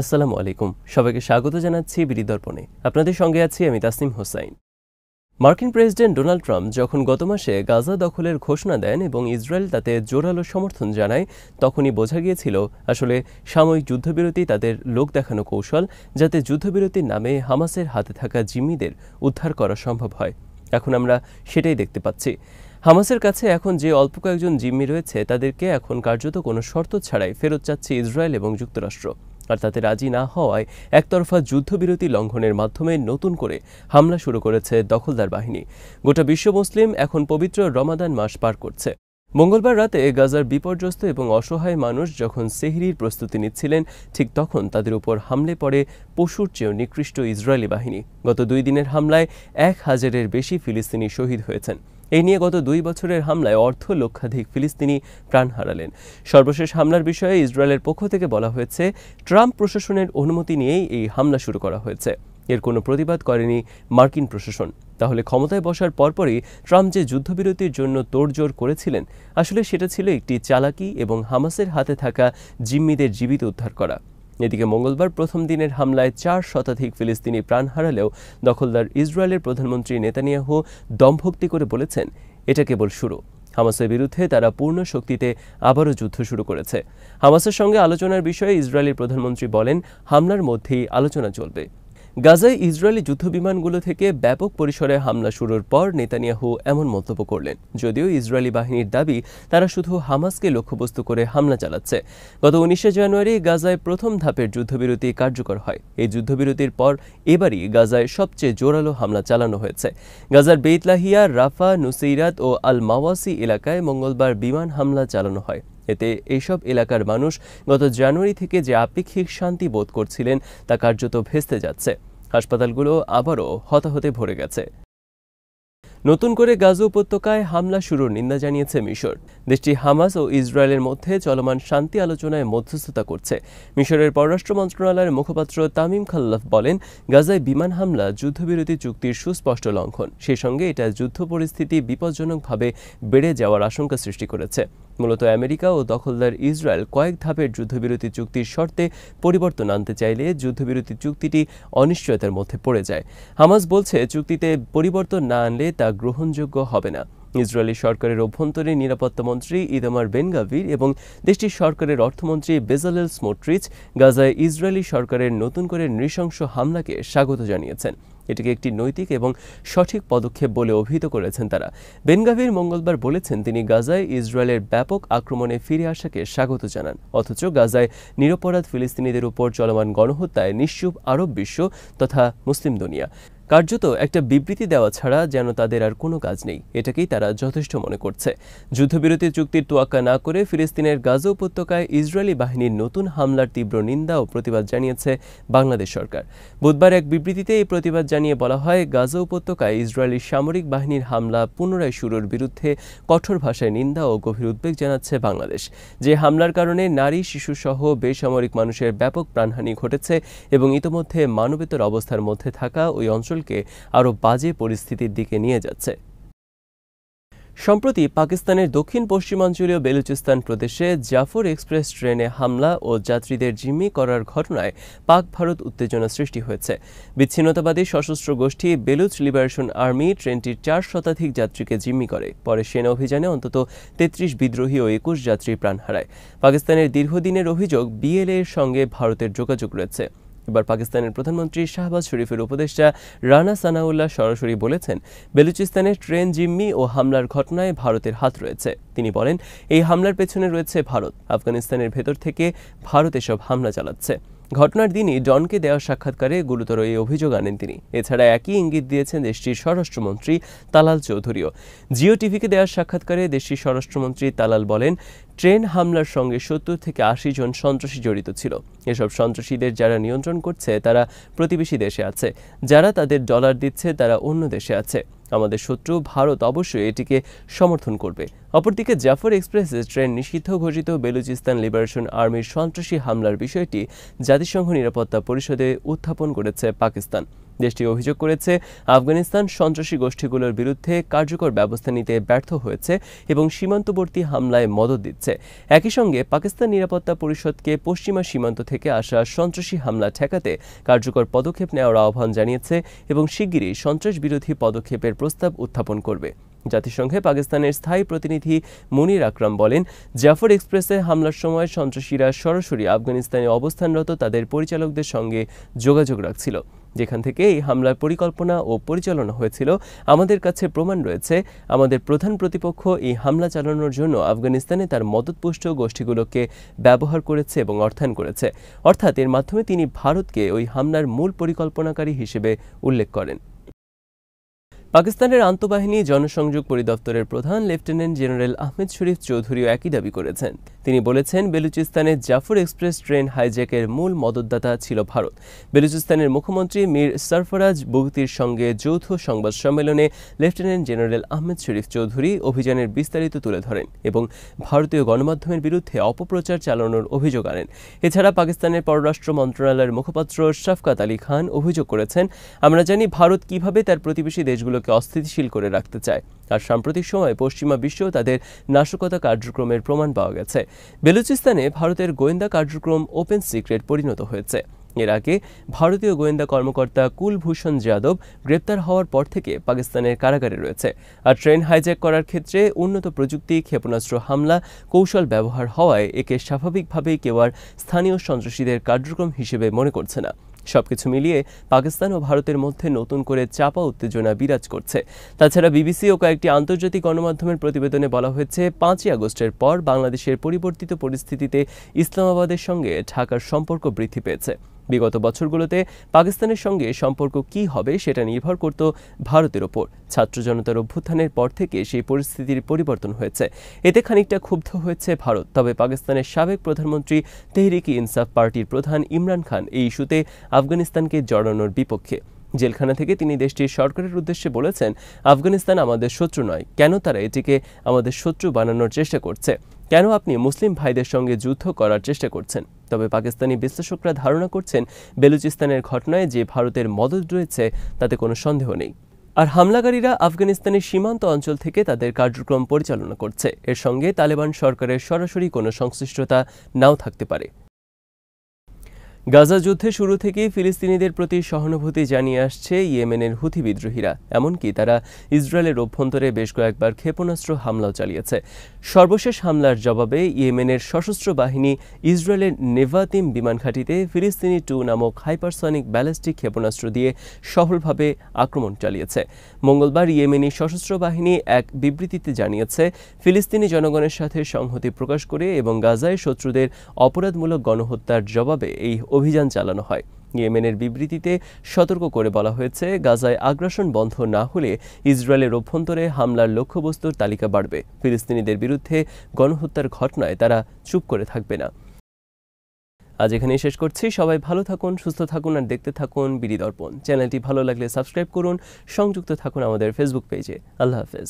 আসসালামু আলাইকুম। সবাইকে স্বাগত জানাচ্ছি বিডি দর্পণে। আপনাদের সঙ্গে আছি আমি তাসনিম হোসাইন। মার্কিন প্রেসিডেন্ট ডোনাল্ড ট্রাম্প যখন গত মাসে গাজা দখলের ঘোষণা দেন এবং ইসরায়েল তাতে জোরালো সমর্থন জানায়, তখনই বোঝা গিয়েছিল আসলে সাময়িক যুদ্ধবিরতি তাদের লোক দেখানো কৌশল, যাতে যুদ্ধবিরতির নামে হামাসের হাতে থাকা জিম্মিদের উদ্ধার করা সম্ভব হয়। এখন আমরা সেটাই দেখতে পাচ্ছি। হামাসের কাছে এখন যে অল্প কয়েকজন জিম্মি রয়েছে তাদেরকে এখন কার্যত কোনো শর্ত ছাড়াই ফেরত চাচ্ছে ইসরায়েল এবং যুক্তরাষ্ট্র। আর তাতে রাজি না হওয়ায় একতরফা যুদ্ধবিরতি লঙ্ঘনের মাধ্যমে নতুন করে হামলা শুরু করেছে দখলদার বাহিনী। গোটা বিশ্ব মুসলিম এখন পবিত্র রমাদান মাস পার করছে। মঙ্গলবার রাতে গাজার বিপর্যস্ত এবং অসহায় মানুষ যখন সেহরির প্রস্তুতি নিচ্ছিলেন, ঠিক তখন তাদের উপর হামলে পড়ে পশুর চেয়েও নিকৃষ্ট ইসরায়েলি বাহিনী। গত 2 দিনের হামলায় 1000-এর বেশি ফিলিস্তিনি শহীদ হয়েছেন। এই নিয়ে গত 2 বছরের হামলায় লক্ষাধিক ফিলিস্তিনি প্রাণ হারালেন। সর্বশেষ হামলার বিষয়ে ইসরায়েলের পক্ষ থেকে বলা হয়েছে, ট্রাম্প প্রশাসনের অনুমতি নিয়েই এই হামলা শুরু করা হয়েছে। এর কোনো প্রতিবাদ করেনি মার্কিন প্রশাসন। তাহলে ক্ষমতায় বসার পরপরই ট্রাম্প যে যুদ্ধবিরতির জন্য তোড়জোড় করেছিলেন, আসলে সেটা ছিল একটি চালাকি এবং হামাসের হাতে থাকা জিম্মিদের জীবিত উদ্ধার করা। এদিকে মঙ্গলবার প্রথম দিনের হামলায় 4 শতাধিক ফিলিস্তিনি প্রাণ হারালেও দখলদার ইসরায়েলের প্রধানমন্ত্রী নেতানিয়াহু দমভক্তি করে বলেছেন, এটা কেবল শুরু। হামাসের বিরুদ্ধে তারা পূর্ণ শক্তিতে আবারও যুদ্ধ শুরু করেছে। হামাসের সঙ্গে আলোচনার বিষয়ে ইসরায়েলি প্রধানমন্ত্রী বলেন, হামলার মধ্যেই আলোচনা চলবে। গাজায় ইসরায়েলি যুদ্ধবিমানগুলো থেকে ব্যাপক পরিসরে হামলা শুরুর পর নেতানিয়াহু এমন মন্তব্য করলেন। যদিও ইসরায়েলি বাহিনীর দাবি তারা শুধু হামাসকে লক্ষ্যবস্তু করে হামলা চালাচ্ছে। গত 19শে জানুয়ারি গাজায় প্রথম ধাপের যুদ্ধবিরতি কার্যকর হয়। এই যুদ্ধবিরতির পর এবারই গাজায় সবচেয়ে জোরালো হামলা চালানো হয়েছে। গাজার বেইত লাহিয়া, রাফা, নুসেইরাত ও আল মাওয়াসি এলাকায় মঙ্গলবার বিমান হামলা চালানো হয়। এতে এইসব এলাকার মানুষ গত জানুয়ারি থেকে যে আপেক্ষিক শান্তি বোধ করছিলেন তা কার্যত ভেস্তে যাচ্ছে। হাসপাতালগুলো আবারও হতাহতে ভরে গেছে। নতুন করে গাজা উপত্যকায় হামলা শুরুর নিন্দা জানিয়েছে মিশর। দেশটি হামাস ও ইসরায়েলের মধ্যে চলমান শান্তি আলোচনায় মধ্যস্থতা করছে। মিশরের পররাষ্ট্র মন্ত্রণালয়ের মুখপাত্র তামিম খাল্লাফ বলেন, গাজায় বিমান হামলা যুদ্ধবিরতি চুক্তির সুস্পষ্ট লঙ্ঘন। সেই সঙ্গে এটা যুদ্ধ পরিস্থিতি বিপজ্জনকভাবে বেড়ে যাওয়ার আশঙ্কা সৃষ্টি করেছে। মূলত আমেরিকা ও দখলদার ইসরায়েল কয়েক ধাপের যুদ্ধবিরতি চুক্তির শর্তে পরিবর্তন আনতে চাইলে যুদ্ধবিরতি চুক্তিটি অনিশ্চয়তার মধ্যে পড়ে যায়। হামাস বলছে, চুক্তিতে পরিবর্তন না আনলে তা গ্রহণযোগ্য হবে না। ইসরায়েলি সরকারের অভ্যন্তরীণ নিরাপত্তা মন্ত্রী ইতামার বেন-গাভির এবং দেশটির সরকারের অর্থমন্ত্রী বেজালেল স্মোট্রিচ গাজায় ইসরায়েলি সরকারের নতুন করে নৃশংস হামলাকে স্বাগত জানিয়েছেন। এটিকে একটি নৈতিক এবং সঠিক পদক্ষেপ বলে অভিহিত করেছেন তারা। বেন-গাভির মঙ্গলবার বলেছেন, তিনি গাজায় ইসরায়েলের ব্যাপক আক্রমণে ফিরে আসাকে স্বাগত জানান। অথচ গাজায় নিরপরাধ ফিলিস্তিনিদের উপর চলমান গণহত্যায় নিশ্চুপ আরব বিশ্ব তথা মুসলিম দুনিয়া। কার্যত একটা বিবৃতি দেওয়া ছাড়া যেন তাদের আর কোনো কাজ নেই। এটাকেই তারা যথেষ্ট মনে করছে। যুদ্ধবিরতি চুক্তির তোয়াক্কা না করে ফিলিস্তিনের গাজা উপত্যকায় ইসরায়েলি বাহিনীর নতুন হামলার তীব্র নিন্দা ও প্রতিবাদ জানিয়েছে বাংলাদেশ সরকার। বুধবার এক বিবৃতিতে এই প্রতিবাদ জানিয়ে বলা হয়, গাজা উপত্যকায় ইসরায়েলি সামরিক বাহিনীর হামলা পুনরায় শুরুর বিরুদ্ধে কঠোর ভাষায় নিন্দা ও গভীর উদ্বেগ জানাচ্ছে বাংলাদেশ। যে হামলার কারণে নারী, শিশুসহ বেসামরিক মানুষের ব্যাপক প্রাণহানি ঘটেছে এবং ইতোমধ্যে মানবেতর অবস্থার মধ্যে থাকা ওই অঞ্চল আরো বাজে পরিস্থিতির দিকে নিয়ে যাচ্ছে। সম্প্রতি পাকিস্তানের দক্ষিণ পশ্চিমাঞ্চলীয় বেলুচিস্তান প্রদেশে জাফর এক্সপ্রেস ট্রেনে হামলা ও যাত্রীদের জিম্মি করার ঘটনায় পাক ভারত উত্তেজনা সৃষ্টি হয়েছে। বিচ্ছিন্নতাবাদী সশস্ত্র গোষ্ঠী বেলুচ লিবারেশন আর্মি ট্রেনটির 4 শতাধিক যাত্রীকে জিম্মি করে। পরে সেনা অভিযানে অন্তত 33 বিদ্রোহী ও 21 যাত্রী প্রাণ হারায়। পাকিস্তানের দীর্ঘদিনের অভিযোগ, বিএলএ এর সঙ্গে ভারতের যোগাযোগ রয়েছে। এবার পাকিস্তানের প্রধানমন্ত্রী শাহবাজ শরীফের উপদেষ্টা রানা সানাউল্লাহ সরাসরি বলেছেন, বেলুচিস্তানের ট্রেন জিম্মি ও হামলার ঘটনায় ভারতের হাত রয়েছে। তিনি বলেন, এই হামলার পেছনে রয়েছে ভারত। আফগানিস্তানের ভেতর থেকে ভারত এসব হামলা চালাচ্ছে। ঘটনার দিনই ডনকে দেওয়া সাক্ষাৎকারে গুরুতর এই অভিযোগ আনেন তিনি। এছাড়া একই ইঙ্গিত দিয়েছেন দেশটির স্বরাষ্ট্রমন্ত্রী তালাল চৌধুরীও। জিও টিভিকে দেওয়া সাক্ষাৎকারে দেশটির স্বরাষ্ট্রমন্ত্রী তালাল বলেন, ট্রেন হামলার সঙ্গে 70 থেকে 80 জন সন্ত্রাসী জড়িত ছিল। এসব সন্ত্রাসীদের যারা নিয়ন্ত্রণ করছে তারা প্রতিবেশী দেশে আছে, যারা তাদের ডলার দিচ্ছে তারা অন্য দেশে আছে। আমাদের শত্রু ভারত অবশ্যই এটিকে সমর্থন করবে। অপরদিকে জাফর এক্সপ্রেসে ট্রেন নিষিদ্ধ ঘোষিত বেলুচিস্তান লিবারেশন আর্মির সন্ত্রাসী হামলার বিষয়টি জাতিসংঘ নিরাপত্তা পরিষদে উত্থাপন করেছে পাকিস্তান। দেশটি অভিযোগ করেছে আফগানিস্তান সন্ত্রাসী গোষ্ঠীগুলোর বিরুদ্ধে কার্যকর ব্যবস্থা নিতে ব্যর্থ হয়েছে এবং সীমান্তবর্তী হামলায় মদদ দিচ্ছে। একই সঙ্গে পাকিস্তান নিরাপত্তা পরিষদকে পশ্চিমা সীমান্ত থেকে আসা সন্ত্রাসী হামলা ঠেকাতে কার্যকর পদক্ষেপ নেওয়ার আহ্বান জানিয়েছে এবং শিগগিরই সন্ত্রাস বিরোধী পদক্ষেপের প্রস্তাব উত্থাপন করবে। জাতিসংঘে পাকিস্তানের স্থায়ী প্রতিনিধি মুনির আকরাম বলেন, জাফর এক্সপ্রেসে হামলার সময় সন্ত্রাসীরা সরাসরি আফগানিস্তানে অবস্থানরত তাদের পরিচালকদের সঙ্গে যোগাযোগ রাখছিল। যেখান থেকে এই হামলার পরিকল্পনা ও পরিচালনা হয়েছিল আমাদের কাছে প্রমাণ রয়েছে। আমাদের প্রধান প্রতিপক্ষ এই হামলা চালানোর জন্য আফগানিস্তানে তার মদতপুষ্ট গোষ্ঠীগুলোকে ব্যবহার করেছে এবং অর্থায়ন করেছে। অর্থাৎ এর মাধ্যমে তিনি ভারতকে ওই হামলার মূল পরিকল্পনাকারী হিসেবে উল্লেখ করেন। পাকিস্তানের আন্তঃবাহিনী জনসংযোগ পরিদপ্তরের প্রধান লেফটেন্যান্ট জেনারেল আহমেদ শরীফ চৌধুরীও একই দাবি করেছেন। তিনি বলেছেন, বেলুচিস্তানে জাফর এক্সপ্রেস ট্রেন হাইজ্যাকের মূল মদতদাতা ছিল ভারত। বেলুচিস্তানের মুখ্যমন্ত্রী মীর সরফরাজ বুগতির সঙ্গে যৌথ সংবাদ সম্মেলনে লেফটেন্যান্ট জেনারেল আহমেদ শরীফ চৌধুরী অভিযানের বিস্তারিত তুলে ধরেন এবং ভারতীয় গণমাধ্যমের বিরুদ্ধে অপপ্রচার চালানোর অভিযোগ আনেন। এছাড়া পাকিস্তানের পররাষ্ট্র মন্ত্রণালয়ের মুখপাত্র শফকাত আলী খান অভিযোগ করেছেন, আমরা জানি ভারত কিভাবে তার প্রতিবেশী দেশগুলোকে অস্থিতিশীল করে রাখতে চায়, আর সাম্প্রতিক সময়ে পশ্চিমা বিশ্ব তাদের নাশকতা কার্যক্রমের প্রমাণ পাওয়া গেছে। বেলুচিস্তানে ভারতের গোয়েন্দা কার্যক্রম ওপেন সিক্রেট পরিণত হয়েছে। এর আগে ভারতীয় গোয়েন্দা কর্মকর্তা কুলভূষণ যাদব গ্রেপ্তার হওয়ার পর থেকে পাকিস্তানের কারাগারে রয়েছে। আর ট্রেন হাইজ্যাক করার ক্ষেত্রে উন্নত প্রযুক্তি, ক্ষেপণাস্ত্র হামলা কৌশল ব্যবহার হওয়ায় একে স্বাভাবিকভাবেই কেউ আর স্থানীয় সন্ত্রাসীদের কার্যক্রম হিসেবে মনে করছে না। সবকিছু মিলিয়ে পাকিস্তান ও ভারতের মধ্যে নতুন করে চাপা উত্তেজনা বিরাজ করছে। তাছাড়া বিবিসি ও কয়েকটি আন্তর্জাতিক গণমাধ্যমের প্রতিবেদনে বলা হয়েছে, 5ই আগস্টের পর বাংলাদেশের পরিবর্তিত পরিস্থিতিতে ইসলামাবাদের সঙ্গে ঢাকার সম্পর্ক বৃদ্ধি পেয়েছে। বিগত বছরগুলোতে পাকিস্তানের সঙ্গে সম্পর্ক কী হবে সেটা নির্ভর করত ভারতের ওপর। ছাত্র জনতার অভ্যুত্থানের পর থেকে সেই পরিস্থিতির পরিবর্তন হয়েছে। এতে খানিকটা ক্ষুব্ধ হয়েছে ভারত। তবে পাকিস্তানের সাবেক প্রধানমন্ত্রী তেহরিকে ইনসাফ পার্টির প্রধান ইমরান খান এই ইস্যুতে আফগানিস্তানকে জড়ানোর বিপক্ষে। জেলখানা থেকে তিনি দেশটির সরকারের উদ্দেশ্যে বলেছেন, আফগানিস্তান আমাদের শত্রু নয়। কেন তারা এটিকে আমাদের শত্রু বানানোর চেষ্টা করছে? কেন আপনি মুসলিম ভাইদের সঙ্গে যুদ্ধ করার চেষ্টা করছেন? তবে পাকিস্তানি বিশ্লেষকরা ধারণা করছেন, বেলুচিস্তানের ঘটনায় যে ভারতের মদদ রয়েছে তাতে কোনো সন্দেহ নেই। আর হামলাকারীরা আফগানিস্তানের সীমান্ত অঞ্চল থেকে তাদের কার্যক্রম পরিচালনা করছে। এর সঙ্গে তালেবান সরকারের সরাসরি কোনো সংশ্লিষ্টতা নাও থাকতে পারে। গাজা যুদ্ধে শুরু থেকেই ফিলিস্তিনিদের প্রতি সহানুভূতি জানিয়ে আসছে ইয়েমেনের হুথি বিদ্রোহীরা। এমনকি তারা ইসরায়েলের অভ্যন্তরে বেশ কয়েকবার ক্ষেপণাস্ত্র হামলাও চালিয়েছে। সর্বশেষ হামলার জবাবে ইয়েমেনের সশস্ত্র বাহিনী ইসরায়েলের নেভাতিম বিমান ঘাঁটিতে ফিলিস্তিনি 2 নামক হাইপারসনিক ব্যালিস্টিক ক্ষেপণাস্ত্র দিয়ে সফলভাবে আক্রমণ চালিয়েছে। মঙ্গলবার ইয়েমেনি সশস্ত্র বাহিনী এক বিবৃতিতে জানিয়েছে, ফিলিস্তিনি জনগণের সাথে সংহতি প্রকাশ করে এবং গাজায় শত্রুদের অপরাধমূলক গণহত্যার জবাবে এই অভিযান চালানো হয়। ইয়েমেনের বিবৃতিতে সতর্ক করে বলা হয়েছে, গাজায় আগ্রাসন বন্ধ না হলে ইসরায়েলের অভ্যন্তরে হামলার লক্ষ্যবস্তুর তালিকা বাড়বে। ফিলিস্তিনিদের বিরুদ্ধে গণহত্যার ঘটনায় তারা চুপ করে থাকবে না। আজ এখানেই শেষ করছি। সবাই ভালো থাকুন, সুস্থ থাকুন আর দেখতে থাকুন বিডি দর্পণ। চ্যানেলটি ভালো লাগলে সাবস্ক্রাইব করুন, সংযুক্ত থাকুন আমাদের ফেসবুক পেজে। আল্লাহ হাফেজ।